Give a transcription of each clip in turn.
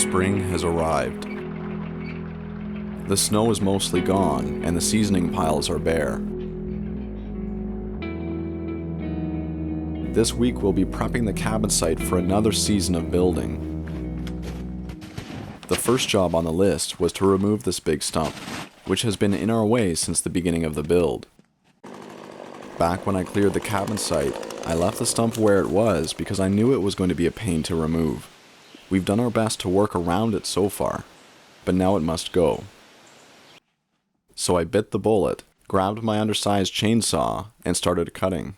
Spring has arrived. The snow is mostly gone, and the seasoning piles are bare. This week we'll be prepping the cabin site for another season of building. The first job on the list was to remove this big stump, which has been in our way since the beginning of the build. Back when I cleared the cabin site, I left the stump where it was because I knew it was going to be a pain to remove. We've done our best to work around it so far, but now it must go. So I bit the bullet, grabbed my undersized chainsaw, and started cutting.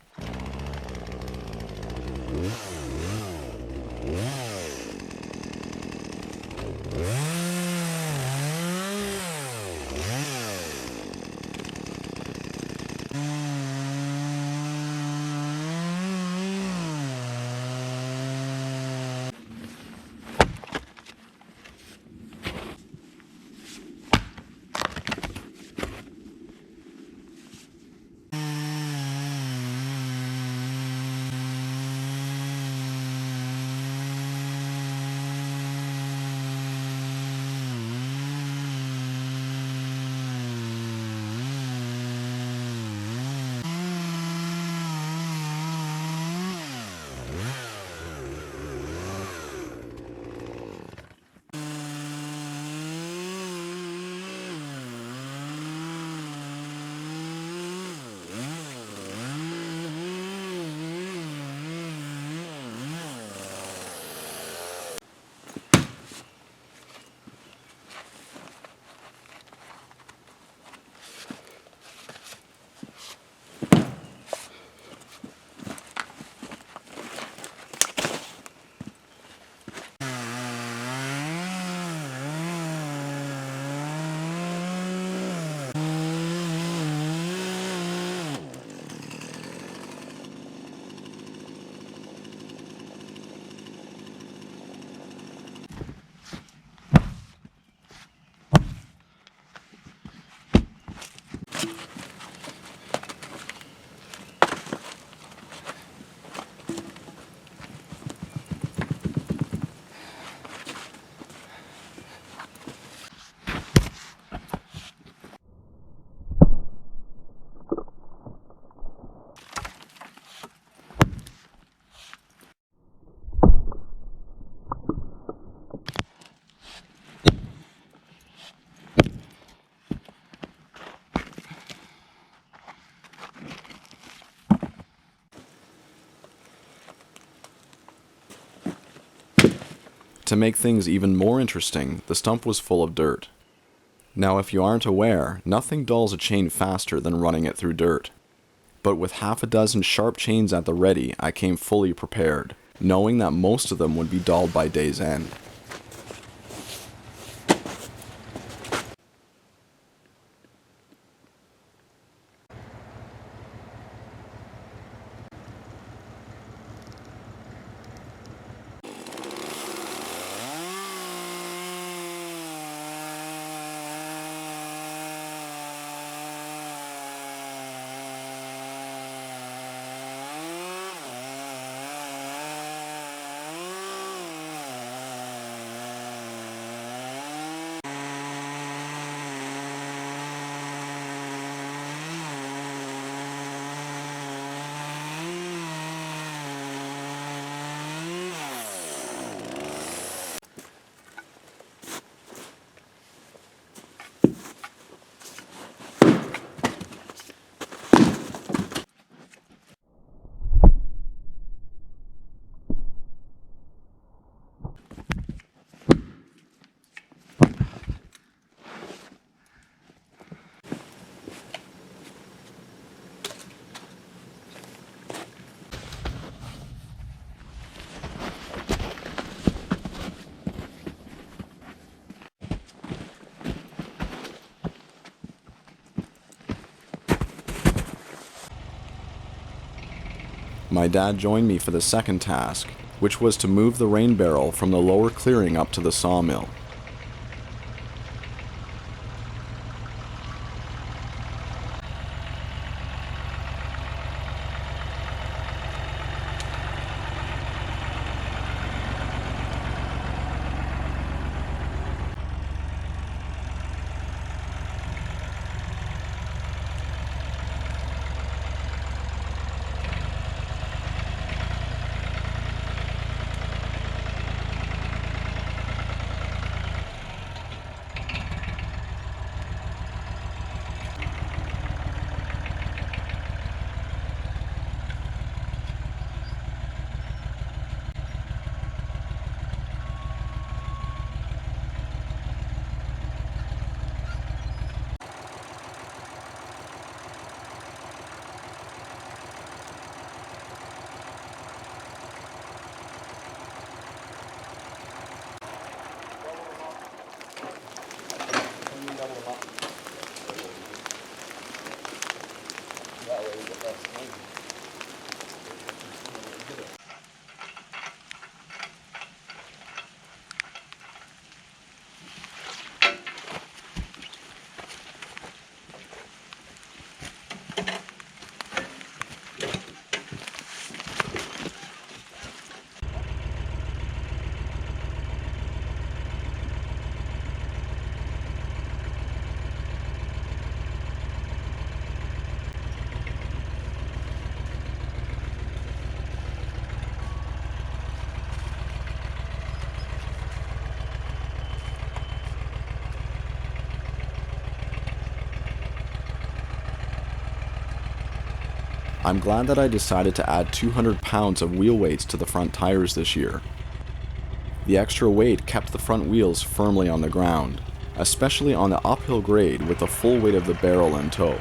To make things even more interesting, the stump was full of dirt. Now, if you aren't aware, nothing dulls a chain faster than running it through dirt. But with half a dozen sharp chains at the ready, I came fully prepared, knowing that most of them would be dulled by day's end. My dad joined me for the second task, which was to move the rain barrel from the lower clearing up to the sawmill. I'm glad that I decided to add 200 pounds of wheel weights to the front tires this year. The extra weight kept the front wheels firmly on the ground, especially on the uphill grade with the full weight of the barrel in tow.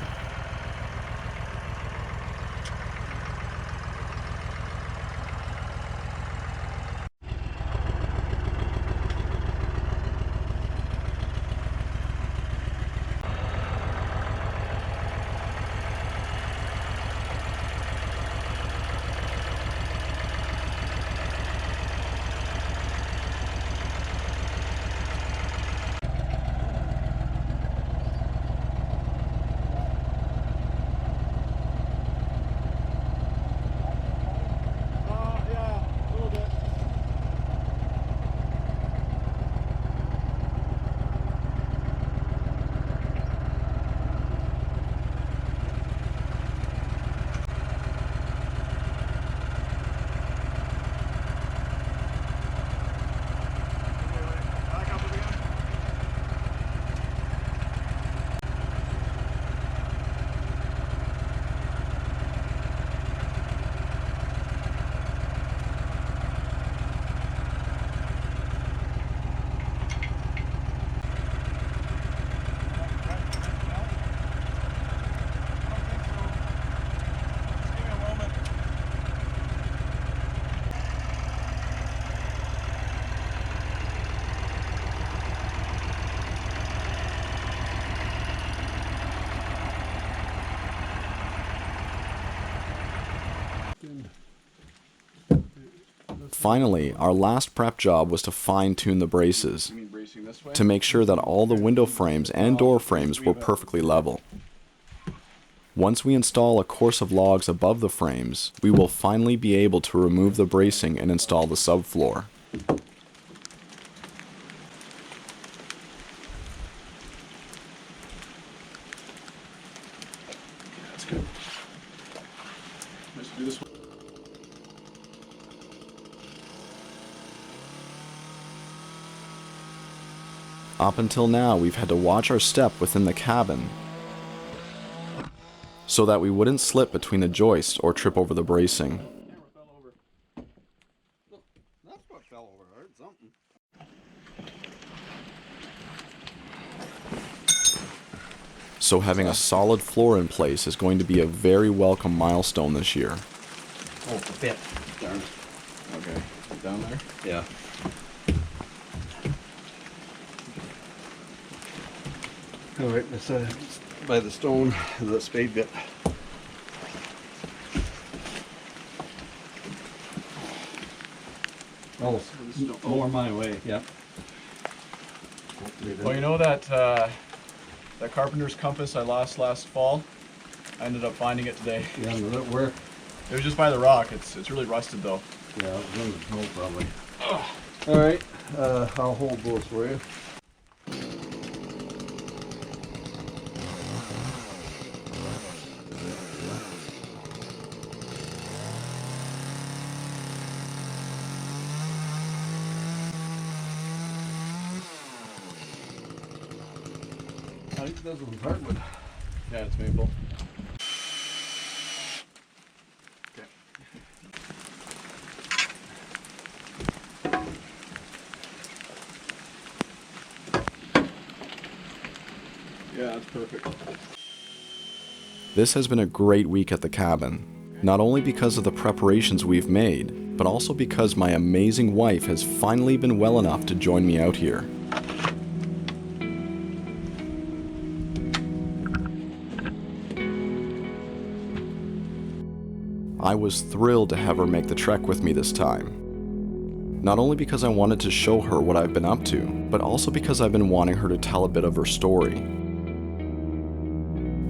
Finally, our last prep job was to fine-tune the braces, to make sure that all the window frames and door frames were perfectly level. Once we install a course of logs above the frames, we will finally be able to remove the bracing and install the subfloor. That's good. Let's do this one. Up until now, we've had to watch our step within the cabin so that we wouldn't slip between the joists or trip over the bracing. That's what fell over. I heard something. So having a solid floor in place is going to be a very welcome milestone this year. Oh, the bit. Darn it. Okay. Down there? Yeah. All right, it's by the stone, the spade bit. Oh, more my way, yeah. Well, you know that that carpenter's compass I lost last fall? I ended up finding it today. Yeah, will it work? It was just by the rock. It's really rusted though. Yeah, it was in the snow probably. All right, I'll hold those for you. I think this one's hardwood. Yeah, it's maple. Okay. Yeah, that's perfect. This has been a great week at the cabin, not only because of the preparations we've made, but also because my amazing wife has finally been well enough to join me out here. I was thrilled to have her make the trek with me this time. Not only because I wanted to show her what I've been up to, but also because I've been wanting her to tell a bit of her story.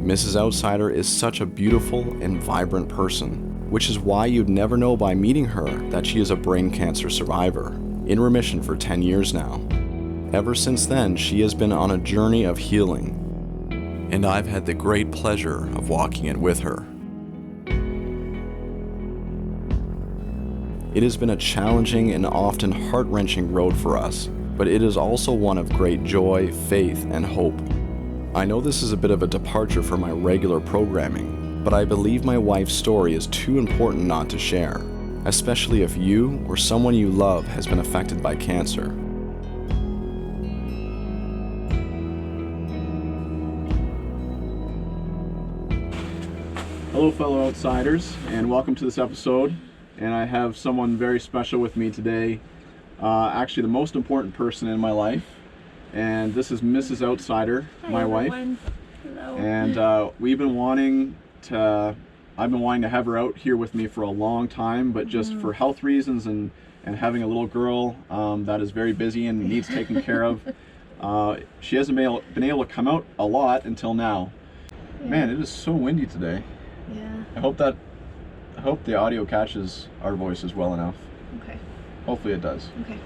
Mrs. Outsider is such a beautiful and vibrant person, which is why you'd never know by meeting her that she is a brain cancer survivor, in remission for 10 years now. Ever since then, she has been on a journey of healing, and I've had the great pleasure of walking it with her. It has been a challenging and often heart-wrenching road for us, but it is also one of great joy, faith, and hope. I know this is a bit of a departure from my regular programming, but I believe my wife's story is too important not to share, especially if you or someone you love has been affected by cancer. Hello, fellow outsiders, and welcome to this episode. And I have someone very special with me today, actually the most important person in my life. And this is Mrs. Outsider, my wife. Hello. And I've been wanting to have her out here with me for a long time, but just for health reasons and having a little girl that is very busy and needs taken care of, she hasn't been able to come out a lot until now. Yeah. Man, it is so windy today. Yeah. I hope the audio catches our voices well enough. Okay. Hopefully it does. Okay.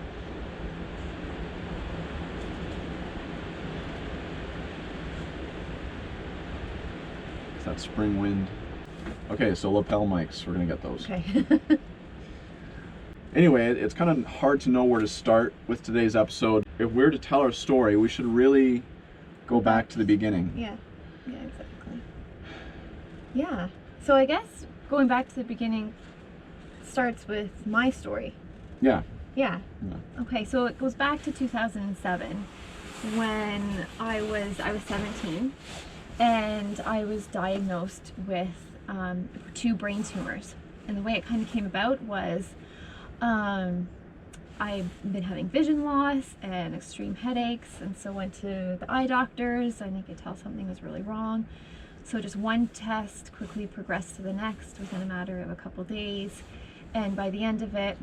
It's that spring wind. Okay, so lapel mics, we're gonna get those. Okay. Anyway, it's kind of hard to know where to start with today's episode. If we're to tell our story, we should really go back to the beginning. Yeah. Yeah, exactly. Yeah. So I guess going back to the beginning starts with my story. Yeah. Yeah. Yeah. Okay, so it goes back to 2007 when I was 17 and I was diagnosed with 2 brain tumors. And the way it kind of came about was I've been having vision loss and extreme headaches, and so went to the eye doctors and they could tell something was really wrong. So just one test quickly progressed to the next within a matter of a couple days, and by the end of it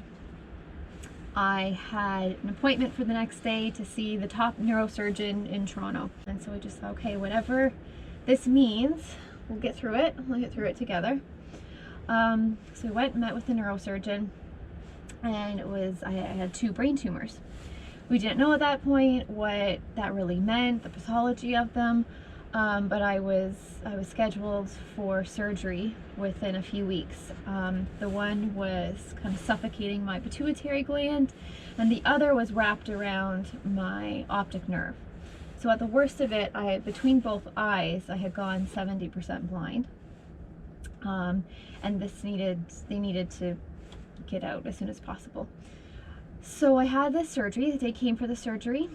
I had an appointment for the next day to see the top neurosurgeon in Toronto. And so I just thought, okay, whatever this means, we'll get through it together. So I went and met with the neurosurgeon, and I had 2 brain tumors. We didn't know at that point what that really meant, the pathology of them, but I was scheduled for surgery within a few weeks. The one was kind of suffocating my pituitary gland, and the other was wrapped around my optic nerve. So at the worst of it, between both eyes, I had gone 70% blind, and they needed to get out as soon as possible. So I had this surgery. The day came for the surgery.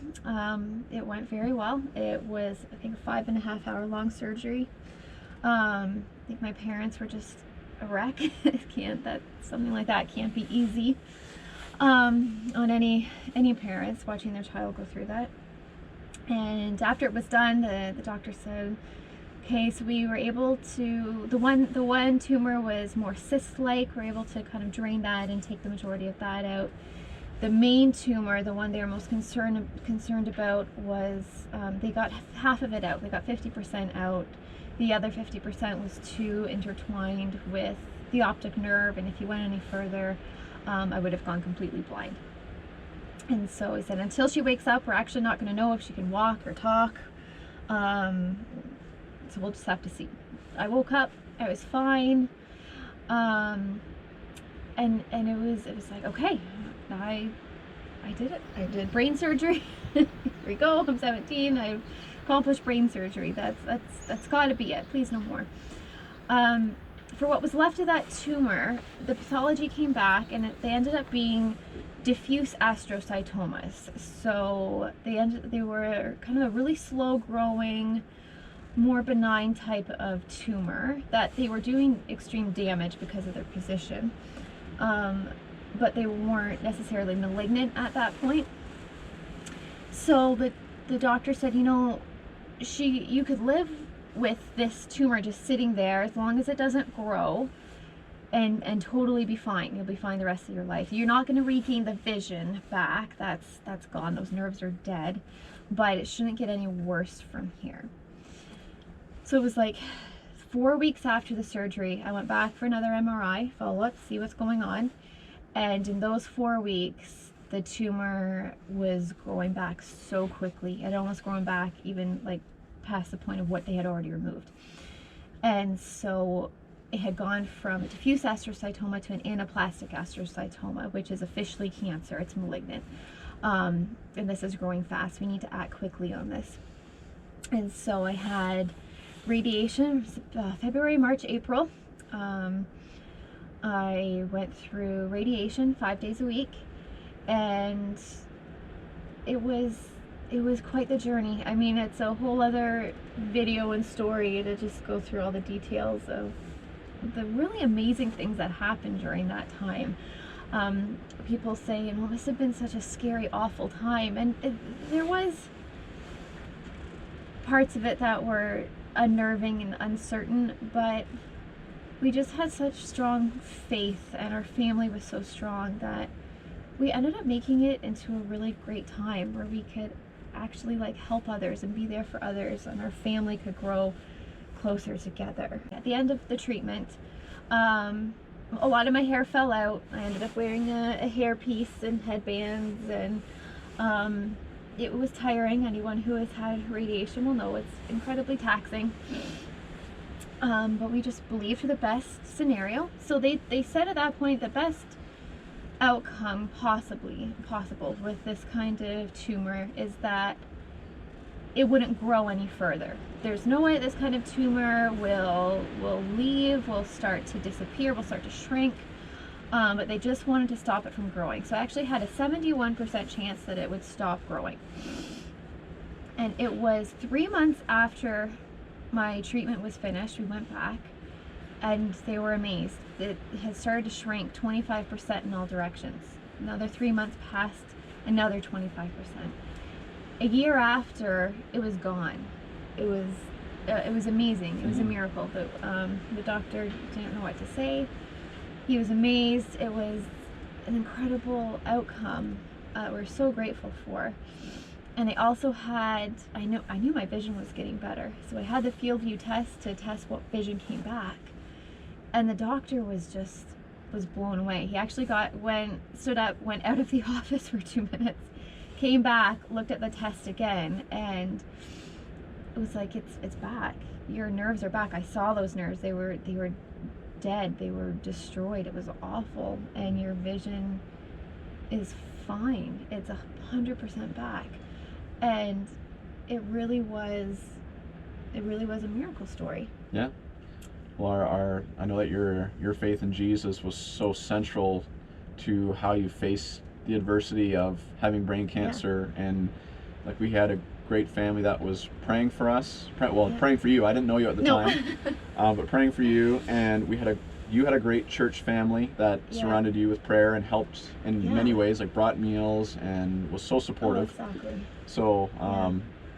It went very well. It was, I think, a 5.5 hour long surgery. I think my parents were just a wreck. Something like that can't be easy on any parents watching their child go through that. And after it was done, the doctor said, okay, so we were able to, the one tumor was more cyst-like. We're able to kind of drain that and take the majority of that out. The main tumor, the one they were most concerned about, was they got half of it out. They got 50% out. The other 50% was too intertwined with the optic nerve, and if you went any further, I would have gone completely blind. And so he said, until she wakes up, we're actually not going to know if she can walk or talk. So we'll just have to see. I woke up, I was fine, and it was like, okay, I did it. I did brain surgery. Here we go. I'm 17. I accomplished brain surgery. That's got to be it. Please, no more. For what was left of that tumor, the pathology came back, and they ended up being diffuse astrocytomas. So they were kind of a really slow growing, more benign type of tumor that they were doing extreme damage because of their position, but they weren't necessarily malignant at that point. So the doctor said, you could live with this tumor just sitting there as long as it doesn't grow. and totally be fine. You'll be fine the rest of your life. You're not going to regain the vision back. That's gone. Those nerves are dead. But it shouldn't get any worse from here. So it was like 4 weeks after the surgery, I went back for another MRI follow-up, see what's going on. And in those 4 weeks, the tumor was growing back so quickly. It had almost grown back even like past the point of what they had already removed. And so it had gone from a diffuse astrocytoma to an anaplastic astrocytoma, which is officially cancer. It's malignant. And this is growing fast. We need to act quickly on this. And so I had radiation February, March, April. I went through radiation 5 days a week, and it was quite the journey. I mean, it's a whole other video and story to just go through all the details of the really amazing things that happened during that time. People say, it must have been such a scary, awful time, and there was parts of it that were unnerving and uncertain, but we just had such strong faith, and our family was so strong that we ended up making it into a really great time where we could actually like help others and be there for others, and our family could grow closer together. At the end of the treatment, a lot of my hair fell out. I ended up wearing a hairpiece and headbands, and it was tiring. Anyone who has had radiation will know it's incredibly taxing. But we just believed the best scenario. So they said at that point the best outcome possible with this kind of tumor is that it wouldn't grow any further. There's no way this kind of tumor will leave, will start to disappear, will start to shrink. But they just wanted to stop it from growing. So I actually had a 71% chance that it would stop growing. And it was 3 months after my treatment was finished, we went back, and they were amazed. It had started to shrink 25% in all directions. Another 3 months passed, another 25%. A year after, it was gone. It was amazing. It was a miracle. The doctor didn't know what to say. He was amazed. It was an incredible outcome. We're so grateful for. And I also had, I knew my vision was getting better. So I had the field view test to test what vision came back. And the doctor was blown away. He actually stood up, went out of the office for 2 minutes, came back, looked at the test again, and it was like, it's back. Your nerves are back. I saw those nerves. They were dead. They were destroyed. It was awful. And your vision is fine. It's 100% back. And it really was a miracle story. Yeah. Well, I know that your faith in Jesus was so central to how you faced the adversity of having brain cancer. Yeah. And like, we had a great family that was praying for us. Praying for you. I didn't know you at the time, but praying for you. And you had a great church family that surrounded you with prayer and helped in many ways, like brought meals and was so supportive. Oh, exactly. So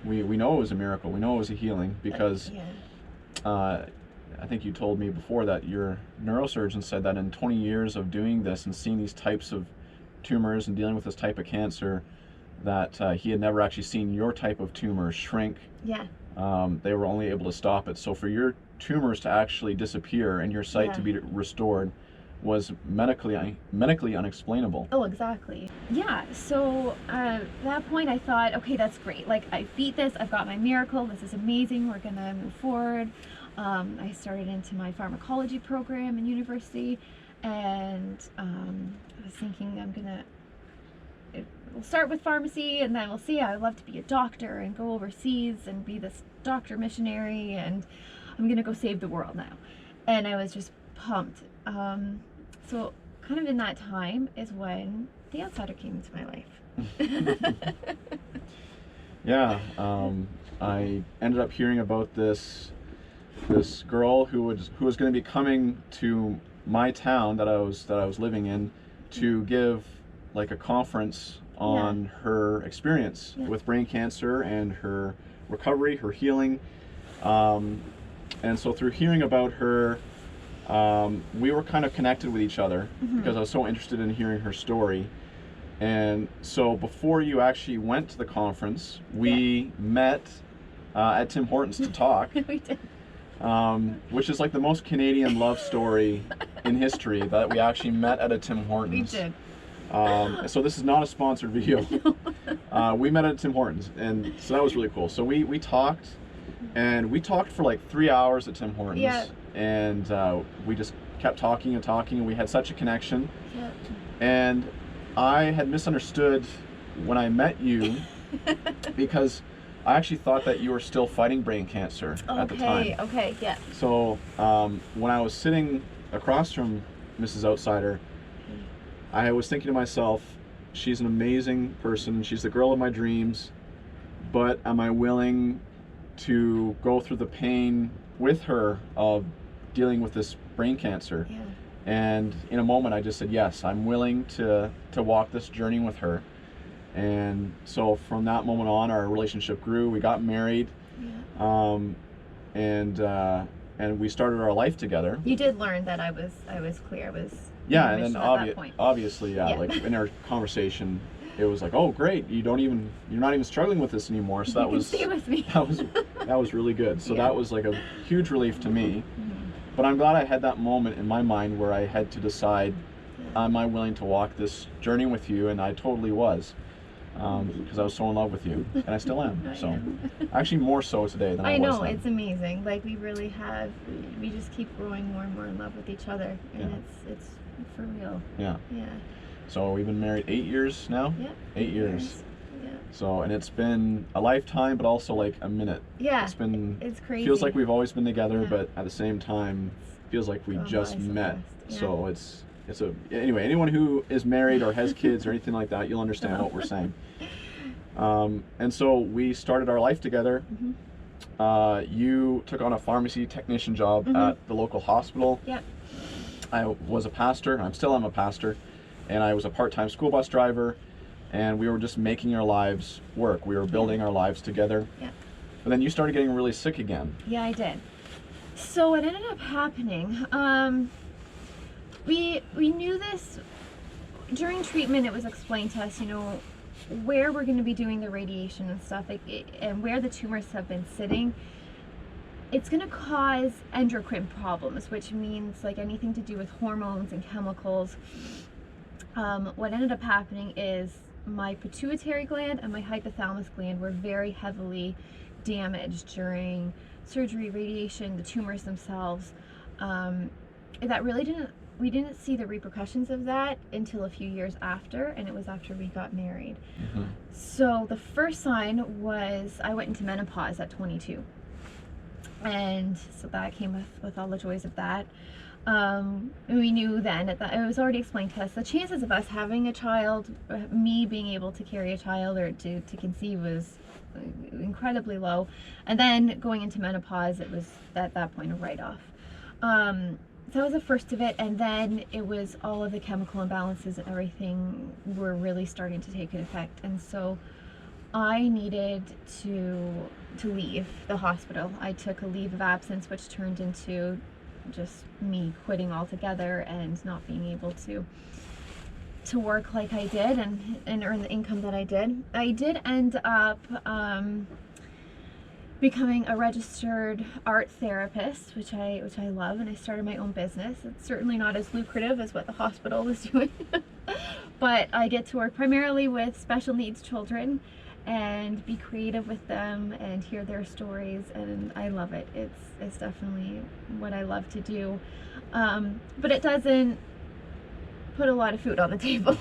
we know it was a miracle. We know it was a healing because I think you told me before that your neurosurgeon said that in 20 years of doing this and seeing these types of tumors and dealing with this type of cancer, that he had never actually seen your type of tumor shrink. Yeah. They were only able to stop it. So for your tumors to actually disappear and your sight to be restored was medically unexplainable. Oh, exactly. Yeah, so at that point I thought, okay, that's great. Like, I beat this, I've got my miracle, this is amazing, we're gonna move forward. I started into my pharmacology program in university, and I was thinking we'll start with pharmacy, and then we'll see. I'd love to be a doctor and go overseas and be this doctor missionary, and I'm gonna go save the world now. And I was just pumped. So kind of in that time is when the outsider came into my life. Yeah, I ended up hearing about this girl who was going to be coming to my town that I was living in to give like a conference on her experience with brain cancer and her recovery, her healing. And so through hearing about her, we were kind of connected with each other because I was so interested in hearing her story. And so before you actually went to the conference, we met at Tim Hortons to talk. We did. Which is like the most Canadian love story in history, that we actually met at a Tim Hortons. We did. So this is not a sponsored video. We met at Tim Hortons, and so that was really cool. So we talked, and we talked for like 3 hours at Tim Hortons. Yeah. And we just kept talking and talking, and we had such a connection. Yeah. And I had misunderstood when I met you because I actually thought that you were still fighting brain cancer at the time. Okay, yeah. So when I was sitting across from Mrs. Outsider, I was thinking to myself, she's an amazing person, she's the girl of my dreams, but am I willing to go through the pain with her of dealing with this brain cancer? Yeah. And in a moment I just said, yes, I'm willing to walk this journey with her. And so from that moment on, our relationship grew. We got married, and we started our life together. You did learn that I was clear. I was And then at that point. obviously, like in our conversation, it was like, oh great, you're not even struggling with this anymore. So that You was can stay with me. that was really good. So that was like a huge relief to me. But I'm glad I had that moment in my mind where I had to decide, am I willing to walk this journey with you? And I totally was. Because I was so in love with you, and I still am. So, actually more so today than I was know, then. it's amazing. Like we really have, we just keep growing more and more in love with each other, and it's for real. Yeah. Yeah. So we've been married 8 years now. Yeah. 8 years. Yeah. So, and it's been a lifetime, but also like a minute. Yeah. It's crazy. Feels like we've always been together, Yeah. but at the same time, feels like we Gone just by so met. fast. Yeah. So anyway, anyone who is married or has kids or anything like that, you'll understand what we're saying. And so we started our life together. You took on a pharmacy technician job at the local hospital. Yep. I was a pastor. I still am a pastor, and I was a part-time school bus driver. And we were just making our lives work. We were building our lives together. Yeah. But then you started getting really sick again. Yeah, I did. So what ended up happening, we knew this during treatment. It was explained to us, where we're going to be doing the radiation and stuff, and where the tumors have been sitting. It's going to cause endocrine problems, which means like anything to do with hormones and chemicals. What ended up happening is my pituitary gland and my hypothalamus gland were very heavily damaged during surgery, radiation, the tumors themselves. That really we didn't see the repercussions of that until a few years after, and it was after we got married. So the first sign was I went into menopause at 22. And so that came with all the joys of that. We knew then that it was already explained to us, the chances of us having a child, me being able to carry a child or to conceive, was incredibly low. And then going into menopause, it was at that point a write-off. So that was the first of it, and then it was all of the chemical imbalances and everything were really starting to take an effect. And so I needed to leave the hospital. I took a leave of absence, which turned into just me quitting altogether and not being able to work like I did and earn the income that I did. I did end up becoming a registered art therapist, which I love, and I started my own business. It's certainly not as lucrative as what the hospital was doing, but I get to work primarily with special needs children and be creative with them and hear their stories, and I love it. It's definitely what I love to do, but it doesn't put a lot of food on the table.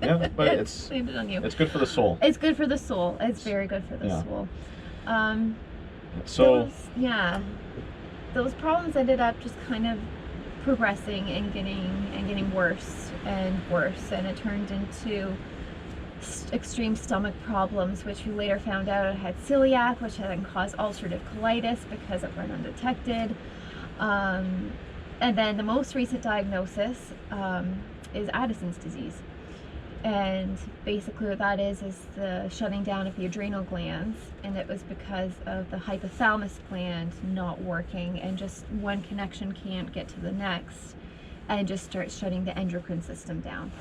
Yeah, but it's good for the soul. It's good for the soul. It's very good for the soul. Those problems ended up just kind of progressing and getting worse and worse, and it turned into extreme stomach problems, which we later found out I had celiac, which then caused ulcerative colitis because it went undetected. And then the most recent diagnosis is Addison's disease. And basically what that is the shutting down of the adrenal glands, and it was because of the hypothalamus gland not working, and just one connection can't get to the next, and just starts shutting the endocrine system down.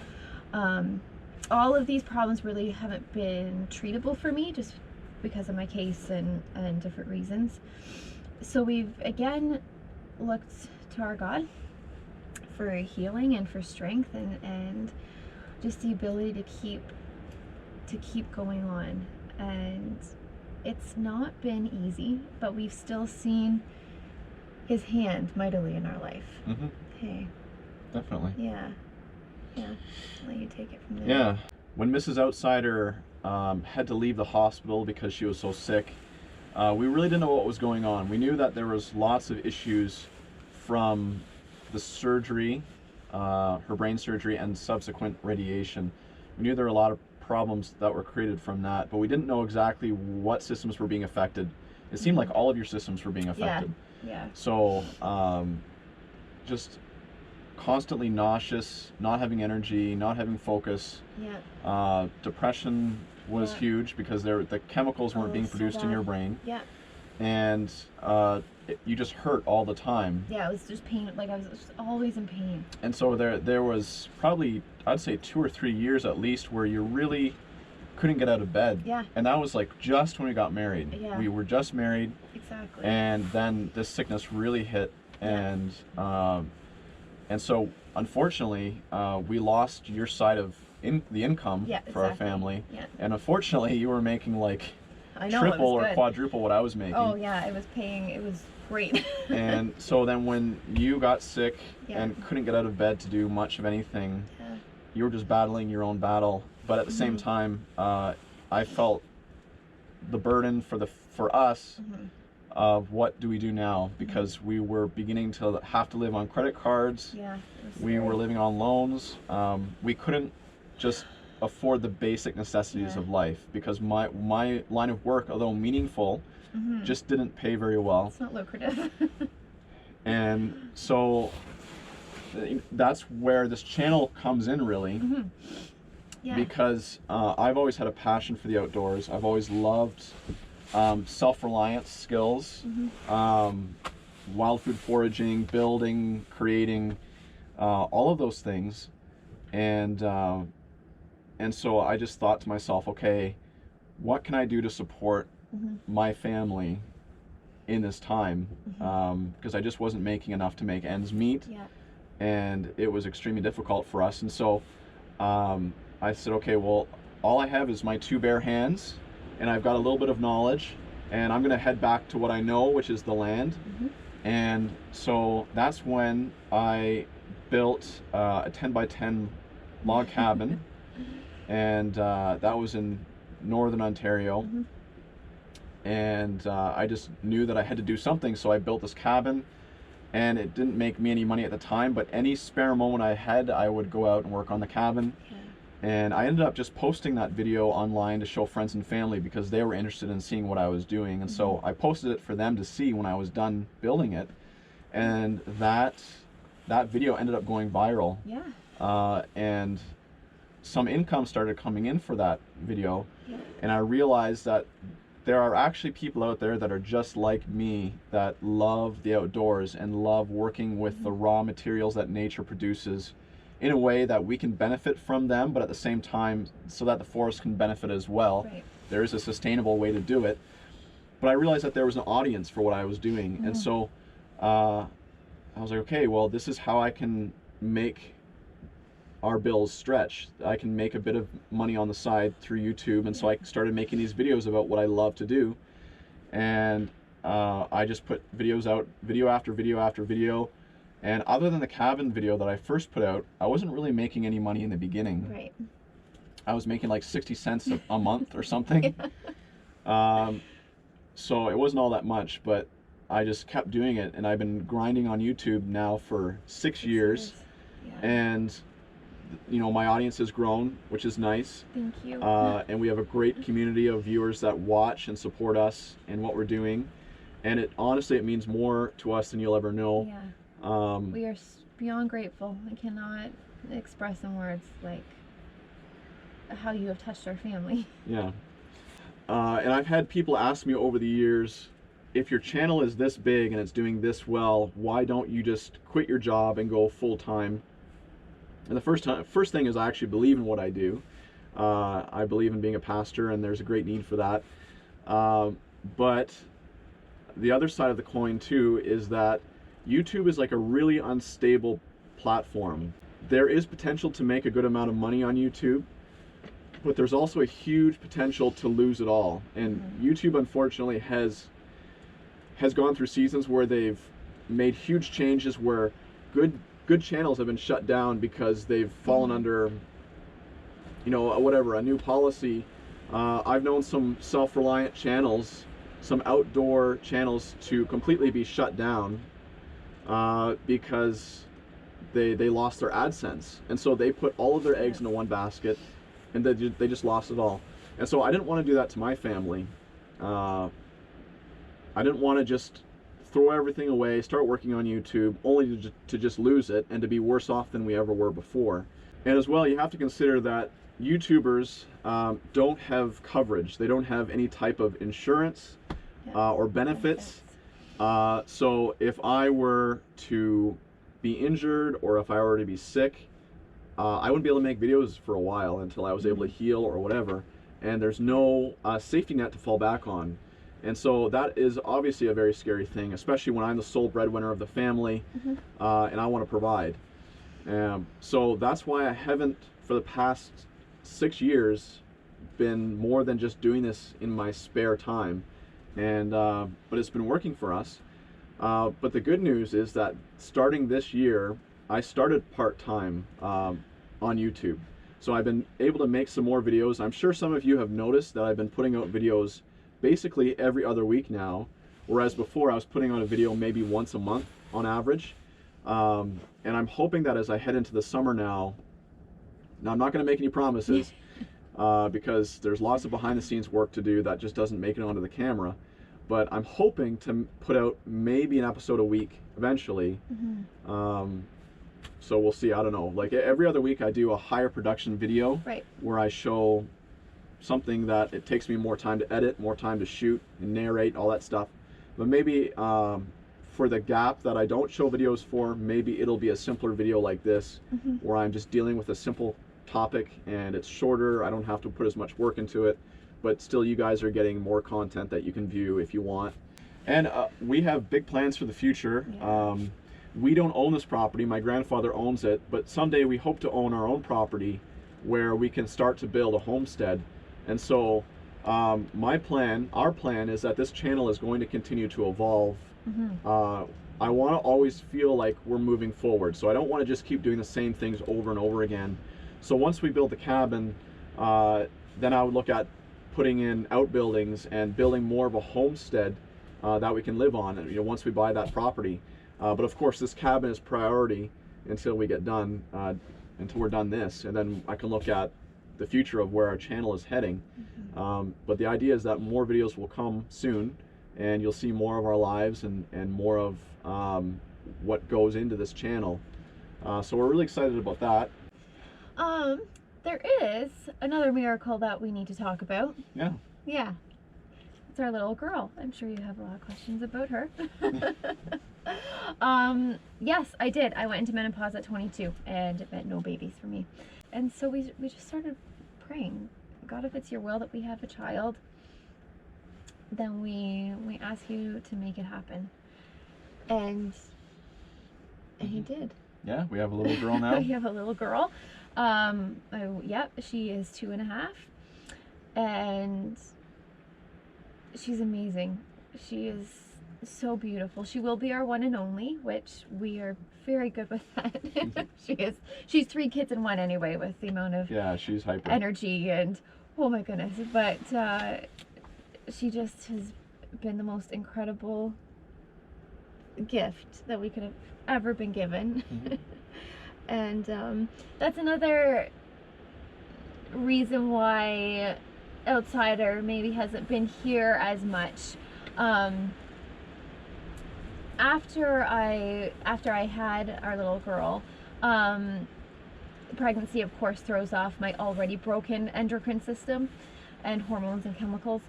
All of these problems really haven't been treatable for me, just because of my case and different reasons. So we've again looked to our God for healing and for strength and just the ability to keep going on. And it's not been easy, but we've still seen his hand mightily in our life. Mm-hmm. Hey. Definitely. Yeah. I'll let you take it from there. Yeah. When Mrs. Outsider had to leave the hospital because she was so sick, we really didn't know what was going on. We knew that there was lots of issues from the surgery, her brain surgery, and subsequent radiation. We knew there were a lot of problems that were created from that, but we didn't know exactly what systems were being affected. It seemed like all of your systems were being affected. Yeah. So just constantly nauseous, not having energy, not having focus. Yeah. Depression was huge because the chemicals weren't being produced in your brain. Yeah. And you just hurt all the time. Yeah, it was just pain. Like I was just always in pain. And so there was probably, I'd say 2 or 3 years at least, where you really couldn't get out of bed. Yeah. And that was like just when we got married. Yeah. We were just married. Exactly. And then this sickness really hit, and so unfortunately we lost your side of the income for our family. Yeah. And unfortunately you were making like I know, triple or good. quadruple what I was making. Oh yeah, it was great. And so then when you got sick and couldn't get out of bed to do much of anything, you were just battling your own battle. But at the same time, I felt the burden for us of what do we do now, because we were beginning to have to live on credit cards. Yeah. We were living on loans. We couldn't just afford the basic necessities of life, because my line of work, although meaningful, just didn't pay very well. It's not lucrative. And so that's where this channel comes in, really. Yeah. Because I've always had a passion for the outdoors. I've always loved self-reliance skills, wild food foraging, building, creating, all of those things. And so I just thought to myself, okay, what can I do to support my family in this time? Because I just wasn't making enough to make ends meet. Yeah. And it was extremely difficult for us. And so I said, okay, well, all I have is my 2 bare hands, and I've got a little bit of knowledge, and I'm gonna head back to what I know, which is the land. And so that's when I built a 10 by 10 log cabin, and that was in northern Ontario. And I just knew that I had to do something, so I built this cabin, and it didn't make me any money at the time, but any spare moment I had, I would go out and work on the cabin. And I ended up just posting that video online to show friends and family, because they were interested in seeing what I was doing. And so I posted it for them to see when I was done building it. And that video ended up going viral. Yeah. And some income started coming in for that video. Yeah. And I realized that there are actually people out there that are just like me, that love the outdoors and love working with the raw materials that nature produces, in a way that we can benefit from them, but at the same time so that the forest can benefit as well. Right. There is a sustainable way to do it. But I realized that there was an audience for what I was doing. And so I was like, okay, well, this is how I can make our bills stretch. I can make a bit of money on the side through YouTube. And so I started making these videos about what I love to do. And I just put videos out, video after video after video. And other than the cabin video that I first put out, I wasn't really making any money in the beginning. Right. I was making like 60 cents a month or something. So it wasn't all that much, but I just kept doing it. And I've been grinding on YouTube now for 6 years. Yeah. And, you know, my audience has grown, which is nice. Thank you. And we have a great community of viewers that watch and support us in what we're doing. And honestly, it means more to us than you'll ever know. Yeah. We are beyond grateful. I cannot express in words like how you have touched our family. Yeah. And I've had people ask me over the years, if your channel is this big and it's doing this well, why don't you just quit your job and go full time? And the first thing is I actually believe in what I do. I believe in being a pastor, and there's a great need for that. But the other side of the coin too is that YouTube is like a really unstable platform. There is potential to make a good amount of money on YouTube, but there's also a huge potential to lose it all. And YouTube, unfortunately, has gone through seasons where they've made huge changes where good channels have been shut down because they've fallen under, you know, whatever, a new policy. I've known some self-reliant channels, some outdoor channels, to completely be shut down because they lost their AdSense, and so they put all of their eggs into one basket, and they just lost it all. And so I didn't want to do that to my family. I didn't want to just throw everything away, start working on YouTube, only to just lose it and to be worse off than we ever were before. And as well, you have to consider that YouTubers don't have coverage. They don't have any type of insurance or benefits. So if I were to be injured, or if I were to be sick, I wouldn't be able to make videos for a while until I was able to heal or whatever. And there's no safety net to fall back on. And so that is obviously a very scary thing, especially when I'm the sole breadwinner of the family, and I want to provide. So that's why I haven't, for the past 6 years, been more than just doing this in my spare time. And but it's been working for us. But the good news is that starting this year, I started part-time on YouTube. So I've been able to make some more videos. I'm sure some of you have noticed that I've been putting out videos basically every other week now, whereas before I was putting out a video maybe once a month on average. And I'm hoping that as I head into the summer now I'm not going to make any promises because there's lots of behind the scenes work to do that just doesn't make it onto the camera, but I'm hoping to put out maybe an episode a week eventually. So we'll see. I don't know, like every other week I do a higher production video, where I show something that it takes me more time to edit, more time to shoot and narrate, all that stuff. But maybe for the gap that I don't show videos for, maybe it'll be a simpler video like this, where I'm just dealing with a simple topic and it's shorter. I don't have to put as much work into it, but still you guys are getting more content that you can view if you want. And we have big plans for the future. We don't own this property. My grandfather owns it, but someday we hope to own our own property where we can start to build a homestead. And so our plan is that this channel is going to continue to evolve. I want to always feel like we're moving forward. So I don't want to just keep doing the same things over and over again. So once we build the cabin, then I would look at putting in outbuildings and building more of a homestead that we can live on, you know, once we buy that property. But of course, this cabin is priority until we get done, until we're done this, and then I can look at the future of where our channel is heading. But the idea is that more videos will come soon, and you'll see more of our lives and more of what goes into this channel. So we're really excited about that. There is another miracle that we need to talk about. Yeah. It's our little girl. I'm sure you have a lot of questions about her. Yes, I did. I went into menopause at 22, and it meant no babies for me. And so we just started praying. God, if it's your will that we have a child, then we ask you to make it happen. And he did. Yeah, we have a little girl now. We have a little girl. Yep, she is 2.5, and she's amazing. She is so beautiful. She will be our one and only, which we are very good with that. She's 3 kids in one anyway, with the amount of she's hyper energy and oh my goodness. But she just has been the most incredible gift that we could have ever been given. And that's another reason why Outsider maybe hasn't been here as much. After I had our little girl, pregnancy, of course, throws off my already broken endocrine system and hormones and chemicals.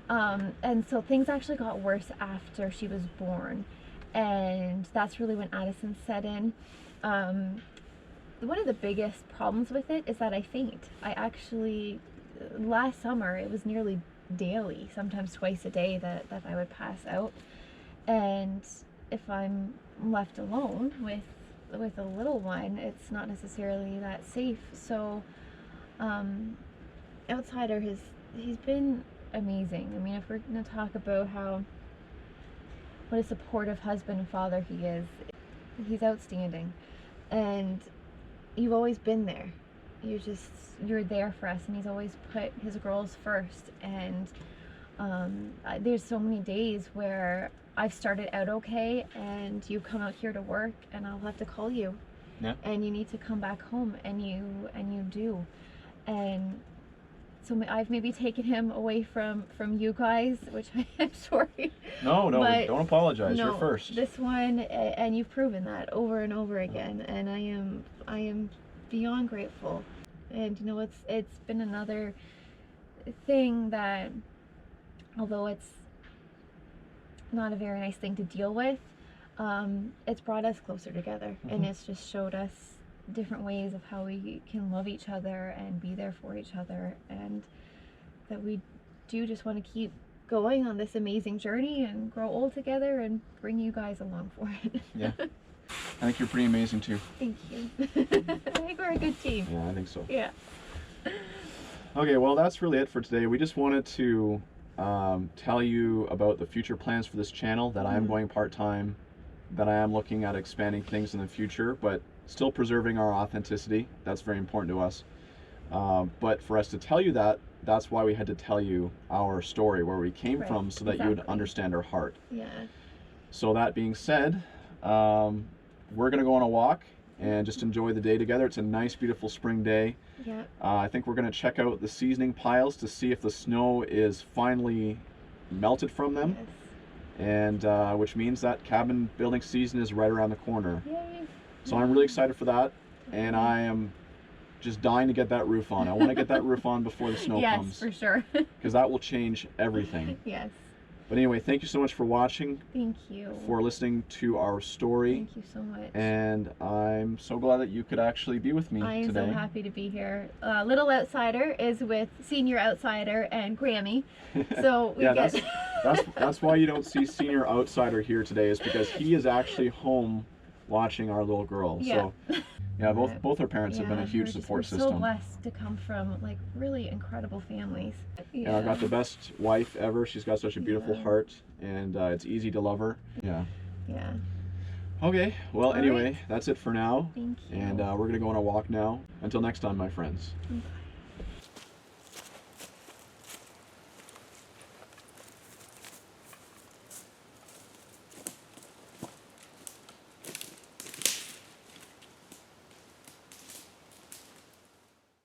And so things actually got worse after she was born. And that's really when Addison set in. One of the biggest problems with it is that I faint. I actually, last summer, it was nearly daily, sometimes twice a day that I would pass out. And if I'm left alone with a little one, it's not necessarily that safe. So Outsider, he's been amazing. I mean, if we're going to talk about what a supportive husband and father he is, he's outstanding. And you've always been there. You're there for us, and he's always put his girls first. And there's so many days where I've started out okay, and you come out here to work, and I'll have to call you. Yeah. And you need to come back home, and you do. And so I've maybe taken him away from you guys, which I am sorry. No, But don't apologize. no, You're first. This one, and you've proven that over and over again, and I am beyond grateful. And you know, it's been another thing that, although it's not a very nice thing to deal with, it's brought us closer together, and it's just showed us different ways of how we can love each other and be there for each other, and that we do just want to keep going on this amazing journey and grow old together and bring you guys along for it. Yeah. I think you're pretty amazing too. Thank you. I think we're a good team. Yeah, I think so. Yeah. Okay, well, that's really it for today. We just wanted to tell you about the future plans for this channel, that I am going part-time, that I am looking at expanding things in the future, but still preserving our authenticity. That's very important to us. But for us to tell you that, that's why we had to tell you our story, where we came Right, from, so that you would exactly. understand our heart. Yeah. So that being said, we're gonna go on a walk and just enjoy the day together. It's a nice, beautiful spring day. Yeah. I think we're gonna check out the seasoning piles to see if the snow is finally melted from them, Yes. and which means that cabin building season is right around the corner. Yay. So I'm really excited for that, and I am just dying to get that roof on. I want to get that roof on before the snow Yes, comes, for sure. because that will change everything. Yes. But anyway, thank you so much for watching, Thank you. for listening to our story. Thank you so much. And I'm so glad that you could actually be with me I am today. so happy to be here. Little Outsider is with Senior Outsider and Grammy. So we Yeah, get that's why you don't see Senior Outsider here today, is because he is actually home watching our little girl. Yeah. So yeah, both our parents have been a huge we're support so system. blessed to come from like really incredible families. Yeah, I've got the best wife ever. She's got such a beautiful Yeah. heart, and it's easy to love her. Yeah. Yeah. Okay, well, All anyway, right. that's it for now. Thank you. And we're going to go on a walk now. Until next time, my friends. Bye.